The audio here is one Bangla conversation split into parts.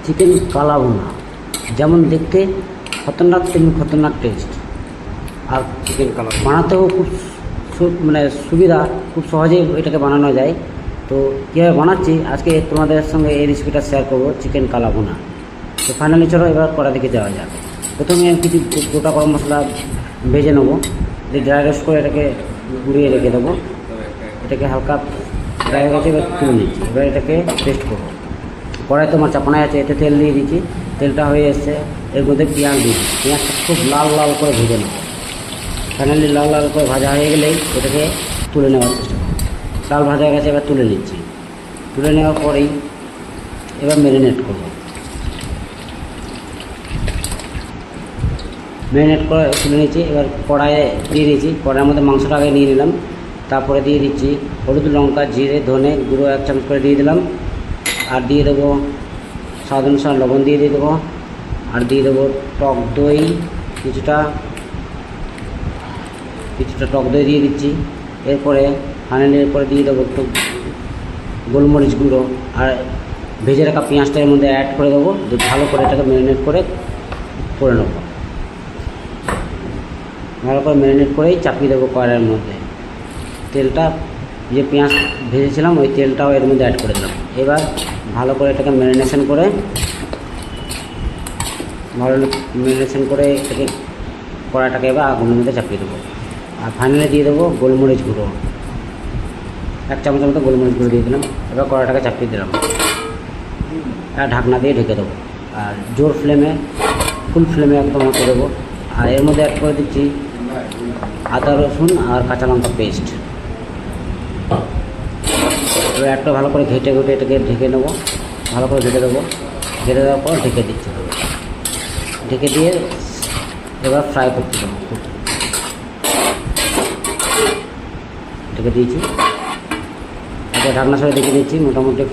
চিকেন কালা ভুনা, যেমন দেখতে খতরনাক তেমনি খতরনাক টেস্ট। আর চিকেন কালার বানাতেও খুব মানে সুবিধা, খুব সহজেই এটাকে বানানো যায়। তো কীভাবে বানাচ্ছি আজকে তোমাদের সঙ্গে এই রেসিপিটা শেয়ার করবো, চিকেন কালা ভুনা। তো ফাইনালি চলো এবার কড়া দিকে যাওয়া যাক। প্রথমে আমি কিছু গোটা গরম মশলা ভেজে নেবো, ড্রাই রোস্ট করে এটাকে গুঁড়িয়ে রেখে দেবো। এটাকে হালকা ড্রাই হয়ে গেছে, এবার তুলে নিচ্ছি। এবার এটাকে পেস্ট করবো। কড়াই তোমার চাপানায় আছে, এতে তেল দিয়ে দিচ্ছি। তেলটা হয়ে এসছে, এর মধ্যে পেঁয়াজ দিচ্ছি। পেঁয়াজটা খুব লাল লাল করে ভেজে নেবো। ফাইনালি লাল লাল করে ভাজা হয়ে গেলেই এটাকে তুলে নেওয়ার চেষ্টা করব। লাল ভাজা হয়ে গেছে, এবার তুলে নিচ্ছি। তুলে নেওয়ার পরেই এবার ম্যারিনেট করব। ম্যারিনেট করে তুলে নিচ্ছি। এবার কড়াইয়ে দিয়ে দিয়েছি। কড়াইয়ের মধ্যে মাংসটা আগে নিয়ে নিলাম, তারপরে দিয়ে দিচ্ছি হলুদ, লঙ্কা, জিরে, ধনে গুঁড়ো 1 চামচ করে দিয়ে দিলাম। আর দিয়ে দেবো স্বাদ অনুসার লবণ দিয়ে দেবো। আর দিয়ে দেবো টক দই, কিছুটা টক দই দিয়ে দিচ্ছি। এরপরে ফাইনালি এরপরে দিয়ে দেবো একটু গোলমরিচ গুঁড়ো, আর ভেজে রাখা পেঁয়াজটা এর মধ্যে অ্যাড করে দেবো। ভালো করে এটাকে ম্যারিনেট করে নেবো। ভালো করে ম্যারিনেট করেই চাপিয়ে দেবো কড়াইয়ের মধ্যে। তেলটা যে পেঁয়াজ ভেজেছিলাম ওই তেলটাও এর মধ্যে অ্যাড করে দিলাম। এবার ভালো করে এটাকে ম্যারিনেশন করে এটাকে কড়াইটাকে এবার আগুনের মধ্যে চাপিয়ে দেবো। আর ফাইনালি দিয়ে দেবো গোলমরিচ গুঁড়ো, 1 চামচের মতো গোলমরিচ গুঁড়ো দিয়ে দিলাম। এবার কড়াইটাকে চাপিয়ে দিলাম আর ঢাকনা দিয়ে ঢেকে দেবো। আর জোর ফ্লেমে, ফুল ফ্লেমে একদম হতে দেবো। আর এর মধ্যে অ্যাড করে দিচ্ছি আদা, রসুন আর কাঁচা লঙ্কা পেস্ট। এবার একটা ভালো করে ঘেটে এটাকে ঢেকে নেবো। ভালো করে ঘেটে দেবো। ঘেটে দেওয়ার পর ঢেকে দিচ্ছি। ঢেকে দিয়ে এবার ফ্রাই করতে দেবো। ঢেকে দিয়েছি। এবার ঢাকনা সরে দেখে দিচ্ছি, মোটামুটি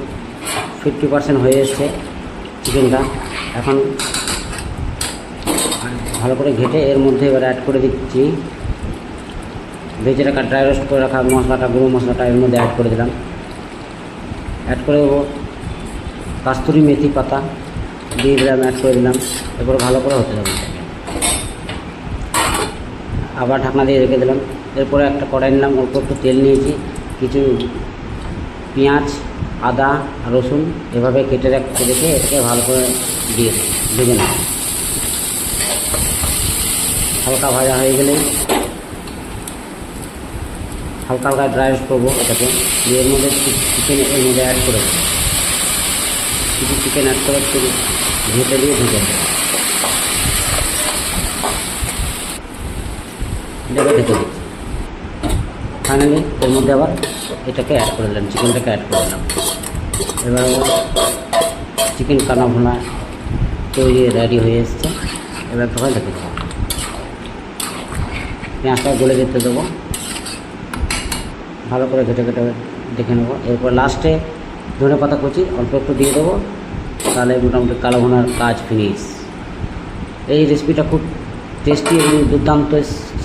50% হয়ে এসছে চিকেনটা। এখন ভালো করে ঘেটে এর মধ্যে এবার অ্যাড করে দিচ্ছি ভেজে রাখা ড্রাই রোস্ট করে রাখা মশলাটা, গুঁড়ো মশলাটা এর মধ্যে অ্যাড করে দিলাম। অ্যাড করে দেবো কাস্তুরি মেথি পাতা দিয়ে দিলাম, অ্যাড করে দিলাম। এরপরে ভালো করে হতে দেবো। আবার ঢাকনা দিয়ে রেখে দিলাম। এরপরে একটা কড়াই নিলাম, অল্প একটু তেল নিয়েছি। কিছু পেঁয়াজ, আদা, রসুন এভাবে কেটে রেখে এটাকে ভালো করে দিয়ে ভেজে নেব। হালকা ভাজা হয়ে গেলে হালকা ড্রাই রোস্ট করবো এটাকে। দিয়ে এর মধ্যে চিকেন এর মধ্যে অ্যাড করে দেবো। কিছু চিকেন অ্যাড করে একটু ঘেটে দিয়ে ঢেকে দেবো। ঢেকে দিচ্ছি। ফাইনালি এর মধ্যে আবার এটাকে অ্যাড করে দিলাম, চিকেনটাকে অ্যাড করে দিলাম। এবার চিকেন কালা ভুনা তৈরি রেডি হয়ে এসছে। এবার তখন ঢেকে দেবো। পেঁয়াজটা গলে যেতে দেবো। ভালো করে ঘেটে দেখে নেবো। এরপর লাস্টে ধনে পাতা কুচি অল্প একটু দিয়ে দেবো। তাহলে মোটামুটি কালো ভুনার কাজ ফিনিশ। এই রেসিপিটা খুব টেস্টি এবং দুর্দান্ত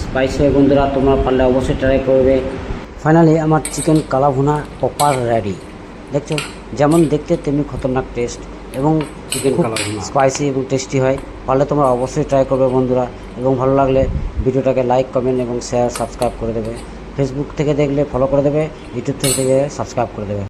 স্পাইসি হয় বন্ধুরা, তোমরা পারলে অবশ্যই ট্রাই করবে। ফাইনালি আমার চিকেন কালা ভুনা প্রপার রেডি। দেখছো, যেমন দেখতে তেমনি খতরনাক টেস্ট এবং চিকেন কালা ভুনা স্পাইসি এবং টেস্টি হয়। পারলে তোমরা অবশ্যই ট্রাই করবে বন্ধুরা। এবং ভালো লাগলে ভিডিওটাকে লাইক, কমেন্ট এবং শেয়ার, সাবস্ক্রাইব করে দেবে। ফেসবুক থেকে দেখলে ফলো করে দেবে, ইউটিউব থেকে সাবস্ক্রাইব করে দেবে।